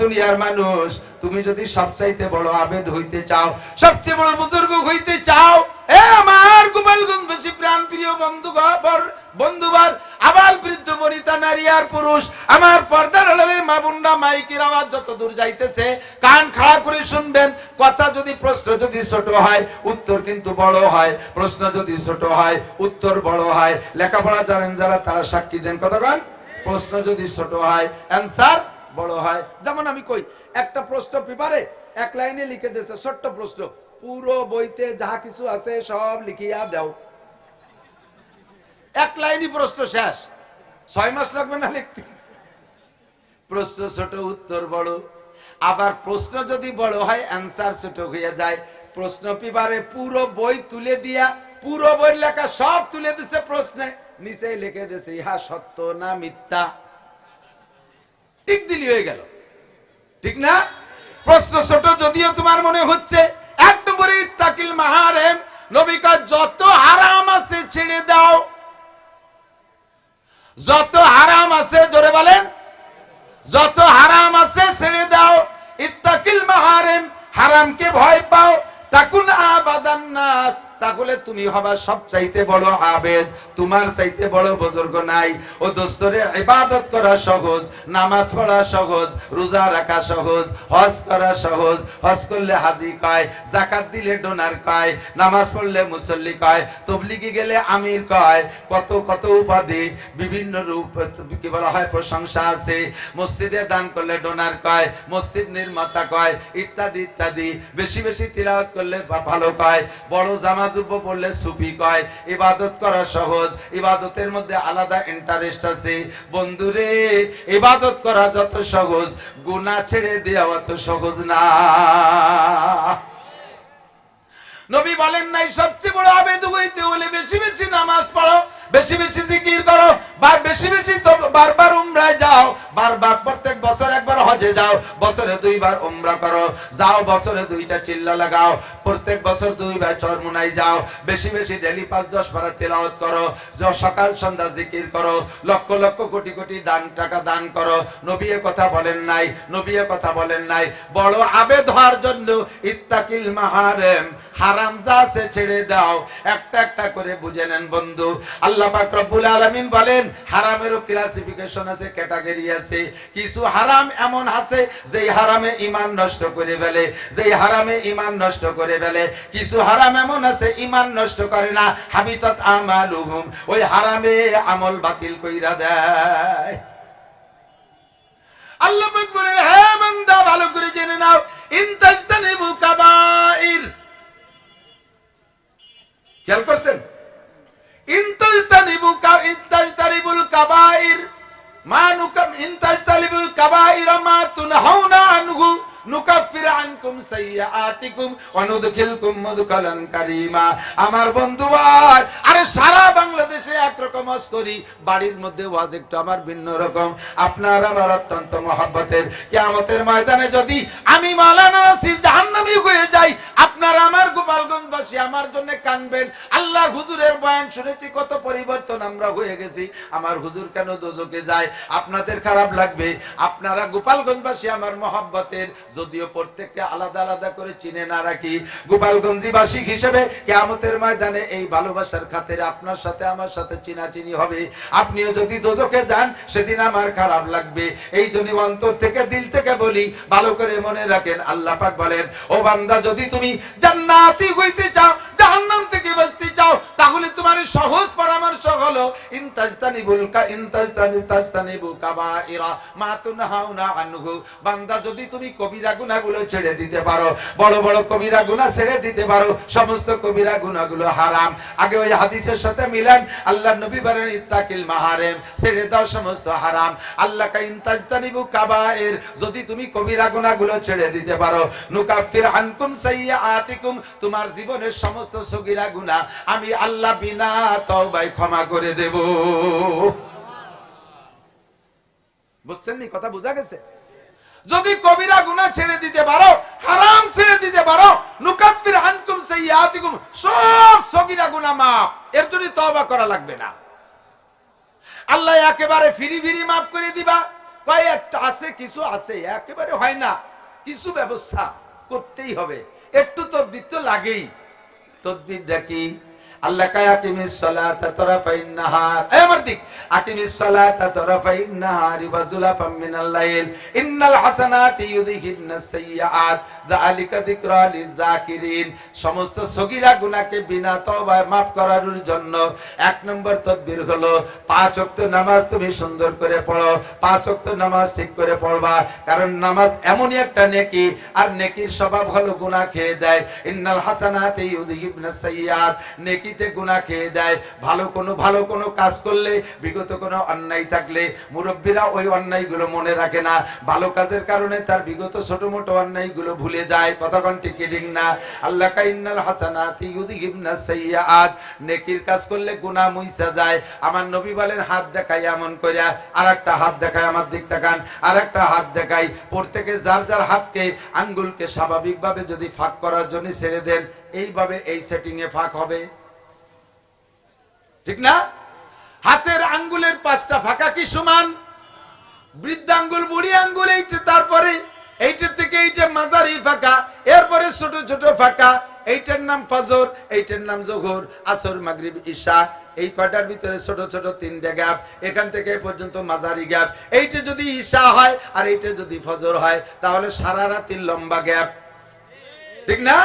দুনিয়ার মানুষ, তুমি যদি সবচাইতে বড় আবেদ হইতে চাও, সবচেয়ে বড় বুজুর্গ হইতে চাও, আমার গোপালগঞ্জবাসী প্রাণ প্রিয় বন্ধুবার, আবাল বৃদ্ধ বনিতা, নারী আর পুরুষ, আমার পর্দার আড়ালের মা বোনরা, মাইকের আওয়াজ যত দূর যাইতেছে কান খাড়া করে শুনবেন। কথা যদি, প্রশ্ন যদি ছোট হয় উত্তর কিন্তু বড় হয়। প্রশ্ন যদি ছোট হয় উত্তর বড় হয়। লেখাপড়া জানেন যারা, তারা সাক্ষী দেন। কতক্ষণ? প্রশ্ন যদি ছোট হয় অ্যান্সার বড় হয়। যেমন আমি কই, একটা প্রশ্ন পেপারে 1 লাইনে লিখে দিয়েছে, ছোট্ট প্রশ্ন, পুরো বইতে যা কিছু আছে সব লিখিয়া দাও। 1 লাইনই প্রশ্ন শেষ। 6 মাস লাগবে না লিখতে। প্রশ্ন ছোট, উত্তর বড়। আবার প্রশ্ন যদি বড় হয় অ্যান্সার ছোট হয়ে যায়। প্রশ্ন পেপারে পুরো বই তুলে দিয়া, পুরো বই লেখা সব তুলে দিছে, প্রশ্নে নিচে লিখে দিছে ইহা সত্য না মিথ্যা, টিক দিলি হয়ে গেল, ঠিক না? প্রশ্ন ছোট যদিও তোমার মনে হচ্ছে। 1 নম্বরে ইত্তাকিল মাহারেম, নবী কয় যত হারাম আছে ছেড়ে দাও। যত হারাম আছে, জোরে বলেন, যত হারাম আছে ছেড়ে দাও। ইত্তাকিল মাহারেম, হারামকে ভয় পাও। তাকুন আবাদান নাস, তাহলে তুমি হবা সবচাইতে বড় আবেদ। তোমার চাইতে বড় বুজুর্গ নাই। ও দোস্তরে, ইবাদত করা সহজ, নামাজ পড়া সহজ, রোজা রাখা সহজ, হজ করা সহজ। হজ করলে হাজি কয়, যাকাত দিলে ডোনার কয়, নামাজ পড়লে মুসল্লি কয়, তবলিগে গেলে আমির কয়, কত কত উপাধি, বিভিন্ন রূপ কি বলা হয়, প্রশংসা আছে। মসজিদে দান করলে ডোনার কয়, মসজিদ নির্মাতা কয়, ইত্যাদি ইত্যাদি। বেশি বেশি তিলাওয়াত করলে ভালো কয়, বড় জামা যুব পড়লে সুফি কয়। ইবাদত করা সহজ, ইবাদতের মধ্যে আলাদা ইন্টারেস্ট আছে। বন্ধুরে, ইবাদত করা যত সহজ, গুনাহ ছেড়ে দেওয়া তো সহজ না। নবী বলেন নাই সবচেয়ে বড় আবেদ হইতে হলে বেশি বেশি নামাজ পড়ো, বেশি বেশি জিকির করো, বেশি বেশি বারবার উমরায় যাও, বারবার প্রত্যেক বছর একবার হজ হজে যাও, বছরে 2 বার উমরা করো, যাও বছরে 2টা চিল্লা লাগাও, প্রত্যেক বছর 2 বার চরমুনাই যাও, বেশি বেশি ডেলি 5-10 পারা তেলাওয়াত করো, সকাল সন্ধ্যা জিকির করো, লক্ষ লক্ষ কোটি কোটি টাকা দান করো। নবী কথা বলেন নাই, নবী কথা বলেন নাই, বড় আবেদ হওয়ার জন্য ইত্তাকিল মাহারেম, হারাম যা আছে ছেড়ে দাও। একটা একটা করে বুঝে নেন বন্ধু। আল্লাহ পাক রব্বুল আলামিন বলেন হারামেরও ক্লাসিফিকেশন আছে, ক্যাটাগরি আছে। কিছু হারাম এমন আছে যেই হারামে ঈমান নষ্ট করে ফেলে, যেই হারামে ঈমান নষ্ট করে ফেলে। কিছু হারাম এমন আছে ঈমান নষ্ট করে না, হাবিতাত আমালুহুম, ওই হারামে আমল বাতিল কইরা দেয়। আল্লাহ পাক বলেন হে বান্দা ভালো করে জেনে নাও, ইনতাজতানিবু কাবাইর, খেয়াল করছেন, ইনতাজতানিবুল কাবাইর মা নুকাম, ইনতাজতানিবুল কাবাইর মা তুনহাউনা আনহু নুকাফির আনকুম সাইয়্যাতিকুম ওয়া নুদখিলকুম মুদখালান কারীমা। আমার বন্ধুবার, আরে সারা বাংলাদেশে একরকম ওয়াজ করি, বাড়ির মধ্যে ওয়াজ একটু আমার ভিন্ন রকম। আপনার আমার অত্যন্ত মহব্বতের। কিয়ামতের ময়দানে যদি আমি মাওলানা নাসির জাহান্নামী হয়ে যাই, আপনারা আমার গোপালগঞ্জবাসী আমার জন্য কানবেন। আল্লাহ হুজুরের বয়ান শুনেছি, কত পরিবর্তন আমরা হয়ে গেছি, আমার হুজুর কেন দোজখে যায়, আপনাদের খারাপ লাগবে। আপনারা গোপালগঞ্জবাসী আমার মহব্বতের, যদিও প্রত্যেককে আলাদা আলাদা করে চিনে না রাখি, গোপালগঞ্জবাসী হিসেবে কিয়ামতের ময়দানে এই ভালোবাসার খাতিরে আপনার সাথে আমার সাথে চিনাচিনি হবে। আপনিও যদি দোজখে যান সেদিন আমার খারাপ লাগবে। এই জন্য অন্তর থেকে দিল থেকে বলি, ভালো করে মনে রাখেন। আল্লাহ পাক বলেন ও বান্দা, যদি তুমি জান্নাতি হইতে চাও, জাহান্নাম থেকে বাঁচতে চাও, তাহলে তোমার সহজ পরামর্শ হলো ইনতাজতানিবু কাবাইরা মা তুনহাউনা আনহু। বান্দা যদি তুমি কবিরা গুনাহগুলো ছেড়ে দিতে পারো, বড় বড় কবিরা গুনাহ ছেড়ে দিতে পারো, সমস্ত কবিরা গুনাহগুলো হারাম। আগে ওই হাদিসের সাথে মিলান, আল্লাহর নবী বলেন ইত্তাকিল মাহারিম, ছেড়ে দাও সমস্ত হারাম। আল্লাহ কা ইনতাজতানিবু কাবাইর, যদি তুমি কবিরা গুনাহগুলো ছেড়ে দিতে পারো, নুকাফির আনকুম সাইয়্যাতিকুম, তোমার জীবনের সমস্ত সগীরা গুনাহ আমি আল্লাহ বিনা তওবায় ক্ষমা করে দেব। বুঝছেন নি? কথা বোঝা গেছে? যদি কবিরা গুনাহ ছেড়ে দিতে পারো, হারাম ছেড়ে দিতে পারো, নুকাফির আনকুম সাইয়্যাতিকুম, সব সগীরা গুনাহ মাফ। এর জন্য তওবা করা লাগবে না, আল্লাহ একেবারে ফিরি ফিরি মাফ করে দিবা। কয় একটা আছে, কিছু আছে, একেবারে হয় না, কিছু ব্যবস্থা করতেই হবে। একটু তদবির তো লাগেই। তদবিরটা কি? আল্লাহ কায় আকিমিস সালাতা তারাফাইন নাহার, এই আমার দিক, আকিমিস সালাতা তারাফাইন নাহার ওয়া যুলাফাম মিনাল লাইল ইন্নাল হাসানাতি ইউযহিবনাস সাইয়্যাত যালিকা যিকরা লিযাকিরিন। সমস্ত সগীরা গুনাহকে বিনা তওবায় maaf করার জন্য এক নম্বর তদবির হলো 5 ওয়াক্ত নামাজ তুমি সুন্দর করে পড়ো। 5 ওয়াক্ত নামাজ ঠিক করে পড়বা, কারণ নামাজ এমনই একটা নেকি, আর নেকির স্বভাব হলো গুনাহ খেয়ে দেয়। ইন্নাল হাসানাতি ইউযহিবনাস সাইয়্যাত, নেকি গুনাহ খেয়ে দেয়। ভালো কোনো কাজ করলে, বিগত কোনো অন্যায় থাকলে মুরব্বীরা ওই অন্যায়গুলো মনে রাখে না, ভালো কাজের কারণে তার বিগত ছোট মোটো অন্যায়গুলো ভুলে যায়। কতক্ষণ ঠিক না? আল্লাহ কা ইন্নাল হাসানাতি ইউযহিবনাস সাইয়্যাত, নেকির কাজ করলে গুনাহ মুইছা যায়। আমার নবী বলেন হাত দেখাই এমন কইরা, আরেকটা হাত দেখায়, আমার দিক তাকান, আরেকটা হাত দেখাই। প্রত্যেকে যার যার হাতকে, আঙ্গুলকে স্বাভাবিকভাবে যদি ফাঁক করার জন্য ছেড়ে দেন, এইভাবে এই সেটিং এ ফাঁক হবে, ঠিক না? হাতের আঙ্গুলের 5টা ফাঁকা কি সমান? বৃদ্ধাঙ্গুল, বুড়ি আঙ্গুল, এইটা, তারপরে এইটা থেকে এইটা মাঝারি ফাঁকা, এরপরে ছোট ছোট ফাঁকা। এইটার নাম ফজর, এইটার নাম যোহর, আসর, মাগরিব, ঈশা। এই কয়টার ভিতরে ছোট ছোট 3টা গ্যাপ, এখান থেকে পর্যন্ত মাঝারি গ্যাপ। এইটা যদি ঈশা হয় আর এইটা যদি ফজর হয়, তাহলে সারা রাতের লম্বা গ্যাপ, ঠিক না?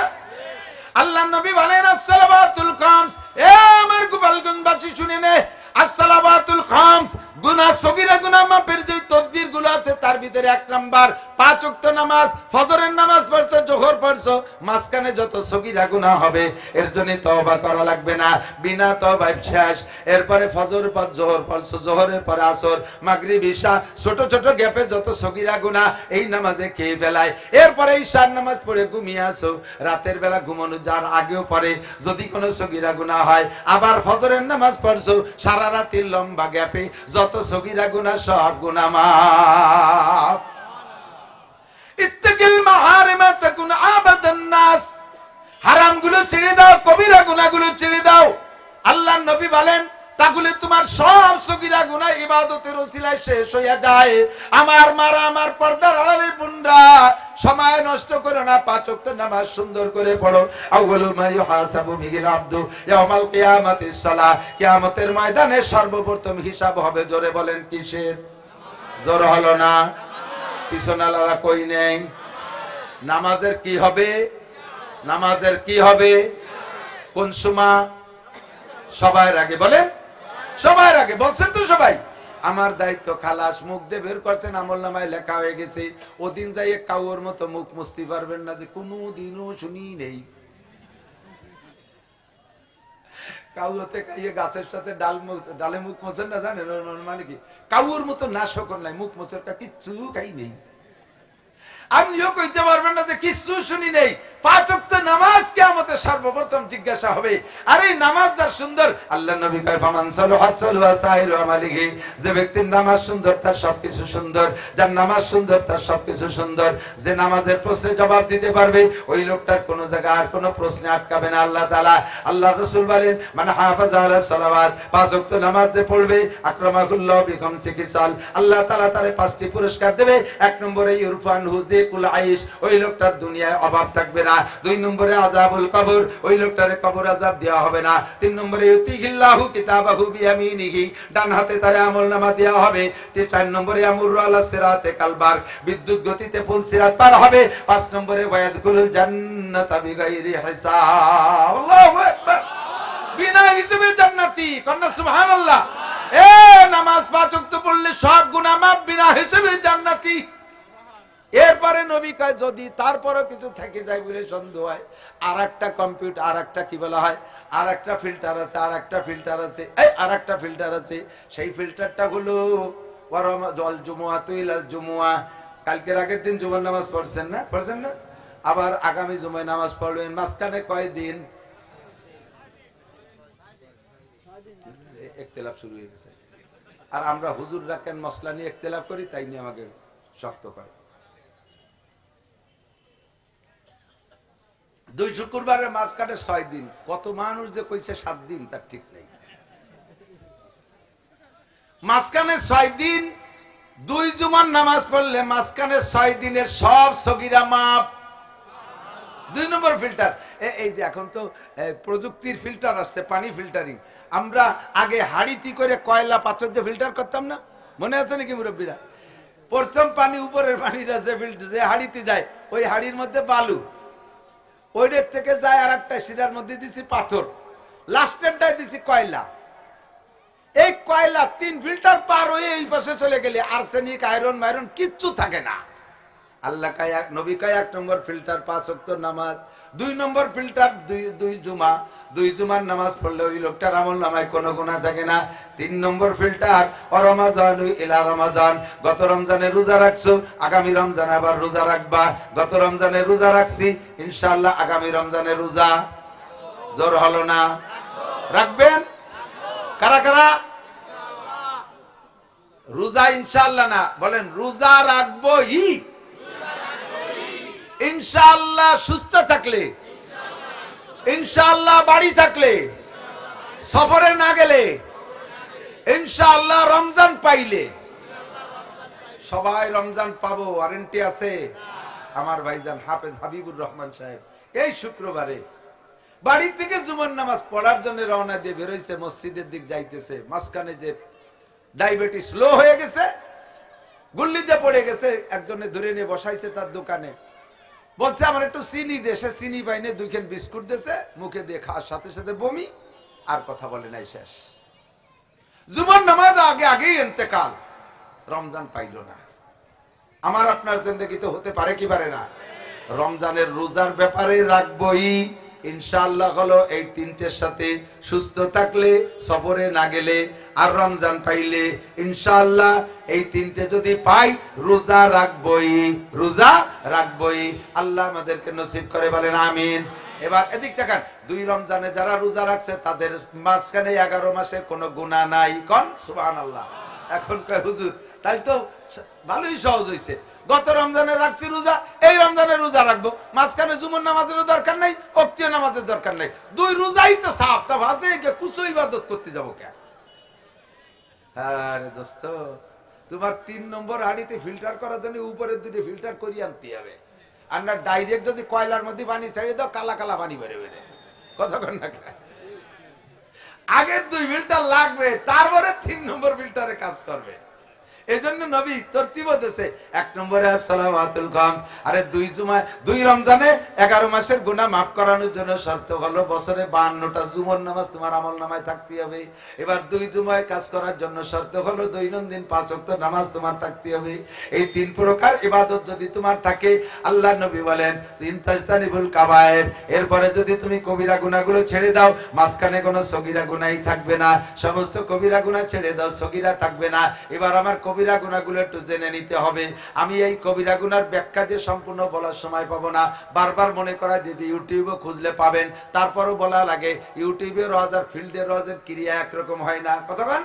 আল্লাহ নবী বলেন আসসালাবাতুল খামস, এ আমার গোপালগঞ্জবাসী শুনে নে, আসসালাবাতুল খামস, গুনাহ সগীরা গুনাহ মাফের যে তদবির গুলো আছে তার ভিতরে 1 নাম্বার 5 ওয়াক্ত নামাজ, ফজরের নামাজ পড়ছো, যোহর পড়ছো, মাঝখানে যত সগীরা গুনাহ হবে এর জন্য তওবা করা লাগবে না, বিনা তওবায় শেষ। এরপরে ফজর পর যোহর পড়ছো, যোহরের পরে আসর, মাগরিব, ঈশা, ছোট ছোট গ্যাপে যত সগীরা গুনাহ এই নামাজে খেয়ে ফেলায়। এরপরে ঈশার নামাজ পড়ে ঘুমিয়ে আসো, রাতের বেলা ঘুমানো যার আগেও পড়ে, যদি কোনো সগীরা গুনাহ হয়, আবার ফজরের নামাজ পড়ছো, সারা রাতের লম্বা গ্যাপে যত সগীরা গুনাহ সব গুনাহ মাফ। ইত্তাকিল মাহারিমা তাকুন আবাদান নাস, হারামগুলো ছেড়ে দাও, কবিরা গুনাহগুলো ছেড়ে দাও। আল্লাহর নবী বলেন তাহলে তোমার সব সগীরা গুনাহ ইবাদতের ওসিলায় শেষ হয়ে যায়। আমার মারা, আমার পর্দার আড়ালের বোনরা, সময় নষ্ট করো না, 5 ওয়াক্ত নামাজ সুন্দর করে পড়ো। আউয়ালু মা ইউহাসাবু বিহিল আবদু ইয়াউমাল কিয়ামাতিস সালাহ, কিয়ামতের ময়দানে সর্বপ্রথম হিসাব হবে। জোরে বলেন কিসের? জোর হলো না? পিছনালারা কই নেই? নামাজের কি হবে? নামাজের কি হবে? কোন সময়? সবার আগে বলেন, সবার আগে বলছেন তো সবাই। আমার দায়িত্ব খালাস, মুখ দিয়ে বের করছেন, আমলনামায় লেখা হয়ে গেছে। ওদিন যাইয়ে কাউর মতো মুখ মুছতে পারবেন না যে কোনোদিনও শুনি নেই। কাউতে কাইয়ে গাছের সাথে ডালে মুখ মোছেন না, জানেন মানে কি? কাউর মতো না শকর নাই, মুখ মোছেরটা কিচ্ছু খাই নেই। আপনিও কইতে পারবেন না যে কিছু শুনি নেই। 5 ওয়াক্ত নামাজ কিয়ামতে সর্বপ্রথম জিজ্ঞাসা হবে। আর এই নামাজ যার সুন্দর, আল্লাহ নবী কয় ফামান সালাহাত সালাহা সাইরু আমালিহি, যে ব্যক্তির নামাজ সুন্দর তার সবকিছু সুন্দর, যার নামাজ সুন্দর তার সবকিছু সুন্দর। যে নামাজের প্রশ্নে জবাব দিতে পারবে ওই লোকটার কোনো জায়গা আর কোনো প্রশ্নে আটকাবে না আল্লাহ তাআলা। আল্লাহ রাসূল বলেন মান হাফাযা আলা সালাওয়াত, 5 ওয়াক্ত নামাজ যে পড়বে, আকরামাহুল্লাহু বিখামসি খিসাল, আল্লাহ তাআলা তারে 5টি পুরস্কার দেবে। 1 নম্বরে ইরফান হুজিকুল আইশ, ওই লোকটার দুনিয়ায় অভাব থাকবে না। 2 নম্বরে আযাবুল কবর, ওই লোকটারে কবর আযাব দেওয়া হবে না। 3 নম্বরে ইউতিহিল্লাহু কিতাবাহু বিয়ামিনিহি, ডান হাতে তারে আমলনামা দেওয়া হবে। 4 নম্বরে আমুরু আলা সিরাতে কালবার, বিদ্যুৎ গতিতে পুল সিরাত পার হবে। 5 নম্বরে ওয়ায়াদখুলুল জান্নাতা বিগাইরি হিসাব, আল্লাহু আকবার, বিনা হিসাবে জান্নাতি। কন্না সুবহানাল্লাহ। এ নামাজ 5 ওয়াক্ত পড়লে সব গুনাহ মাফ, বিনা হিসাবে জান্নাতি। এরপরে নবী কয় যদি তারপরও কিছু থেকে যায় বলে সন্দেহ হয়, আর একটা কম্পিউটার, আর একটা কি বলা হয়, আর একটা ফিল্টার আছে, আর একটা ফিল্টার আছে, এই আর একটা ফিল্টার আছে। সেই ফিল্টারটা হলো ওয়ারামাল জুমুআতু ইলাল জুমুআ, কালকের আগের দিন জুমার নামাজ পড়ছেন না? পড়ছেন না? আবার আগামী জুমায় নামাজ পড়বেন। মাঝখানে কয় দিন? ইখতিলাফ শুরু হয়ে গেছে। আর আমরা হুজুররা কেন মসলা নিয়ে ইখতিলাফ করি, তাই নিয়ে আমাকে শক্ত করে। 2 শুক্রবারের মাঝখানে 6 দিন, কত মানুষ যে কইছে 7 দিন তার ঠিক নেই। মাঝখানে 6 দিন 2 জুমার নামাজ পড়লে মাঝখানে 6 দিনের সব সগীরা মাপ। 2 নম্বর ফিল্টার, এই যে এখন তো প্রযুক্তির ফিল্টার আসছে, পানি ফিল্টারিং। আমরা আগে হাড়িতে করে কয়লা পাথর দিয়ে ফিল্টার করতাম না, মনে আছে নাকি মুরব্বীরা? প্রথম পানি, উপরের পানিটা যে হাড়িতে যায়, ওই হাড়ির মধ্যে বালু, ওইটার থেকে যায় আর একটা শিরার মধ্যে দিছি পাথর, লাস্টেরটাই দিছি কয়লা। এই কয়লা 3 ফিল্টার পার হয়ে এই পাশে চলে গেলে আর্সেনিক, আয়রন মাইরন কিচ্ছু থাকে না। আল্লাহ কয়, নবী কয় 1 নম্বর ফিল্টার 5 ওয়াক্ত নামাজ, 2 নম্বর ফিল্টার 2 জুমা, 2 জুমার নামাজ পড়লে ওই লোকটার আমলনামায় কোনো গুনাহ থাকে না। 3 নম্বর ফিল্টার রমাদানু ইলা রমাদান, গত রমজানে রোজা রাখছো, আগামী রমজানে আবার রোজা রাখবা। গত রমজানে রোজা রাখছি, ইনশাআল্লাহ আগামী রমজানে রোজা, জোর হলো না? রাখবেন? কারা কারা? রোজা ইনশাআল্লাহ না, বলেন রোজা রাখবো ই ইনশাআল্লাহ। সুস্থ থাকলে, ইনশাআল্লাহ বাড়ি থাকলে, সফরে না গেলে, ইনশাআল্লাহ রমজান পাইলে। সবাই রমজান পাবো, ওয়ারেন্টি আছে। আমার ভাইজান হাফেজ হাবিবুর রহমান সাহেব এই শুক্রবারে বাড়ি থেকে জুমার নামাজ পড়ার জন্য রওনা দিয়ে বেরোইছে, মসজিদের দিক যাইতেছে। মাঝখানে যে ডায়াবেটিস লো হয়ে গেছে, গুল্লিতে পড়ে গেছে, একজনে ধরে নিয়ে বসাইছে তার দোকানে, বলছে আমার একটু চিনি দে। সে চিনি পাইনে 2 খান বিস্কুট দিয়েছে, মুখে দিয়ে খাওয়ার সাথে সাথে বমি, আর কথা বলে নাই, শেষ। জুমার নামাজ আগে আগেই ইন্তেকাল, রমজান পাইল না। আমার আপনার জিন্দেগিতে হতে পারে কি পারে না? রমজানের রোজার ব্যাপারে রাখবই ইনশাআল্লাহ হলো এই 3টের সাথে, সুস্থ থাকলে, সফরে না গেলে, আর রমজান পাইলে ইনশাআল্লাহ এই 3টে যদি পাই, রোজা রাখবই, রোজা রাখবই। আল্লাহ আমাদেরকে নসিব করে, বলেন আমিন। এবার এদিক তাকান, 2 রমজানে যারা রোজা রাখছে তাদের মাঝখানে 11 মাসের কোনো গুনাহ নাই। কোন সুবহানাল্লাহ। এখন কয় হুজুর তাহলে তো ভালোই সহজ হয়েছে। গত রমজানে রাখছি রোজা, এই রমজানে রোজা রাখবো, মাঝখানে জুমার নামাজেরও দরকার নাই, অক্তীয় নামাজের দরকার নাই, দুই রোজাই তো সাফ। তা ভাজে কুসো ইবাদত করতে যাবো কেন? আরে দোস্ত, তোমার 3 নম্বর হাড়িতে ফিল্টার করার জন্য উপরের দুটো ফিল্টার করিয়ে আনতে হবে। আর না ডাইরেক্ট যদি কয়লার মধ্যে পানি ছেড়ে দাও, কালা কালা পানি বেড়ে বেড়ে কতক্ষণ না। আগের 2 ফিল্টার লাগবে, তারপরে 3 নম্বর ফিল্টারে কাজ করবে। এই জন্য নবী তরতিব দিয়েছে, 1 নম্বরে সালাওয়াতুল খামস। আরে 2 জুমায় 2 রমজানে 11 মাসের গুনাহ মাফ করানোর জন্য শর্ত হলো বছরে 52টা জুমার নামাজ তোমার আমলনামায় থাকতে হবে। এবার 2 জুমায় কাজ করার জন্য শর্ত হলো দৈনন্দিন 5 ওয়াক্ত নামাজ তোমার থাকতে হবে। এই 3 প্রকার ইবাদত যদি তোমার থাকে, আল্লাহ নবী বলেন তিন তাজতানিবুল কাবায়ের, এরপরে যদি তুমি কবিরা গুনাহগুলো ছেড়ে দাও, মাঝখানে কোনো সগীরা গুনাহই থাকবে না, সমস্ত কবিরা গুনাহ ছেড়ে দাও, সগীরা থাকবে না। এবার আমার কবিরা গুনাহগুলো একটু জেনে নিতে হবে। আমি এই কবিরা গুনার ব্যাখ্যা দিয়ে সম্পূর্ণ বলার সময় পাবো না, বারবার মনে করা দিদি ইউটিউবে খুঁজলে পাবেন। তারপরও বলা লাগে, ইউটিউবে রোজার ফিল্ডে রোজার ক্রিয়া একরকম হয় না। কতক্ষণ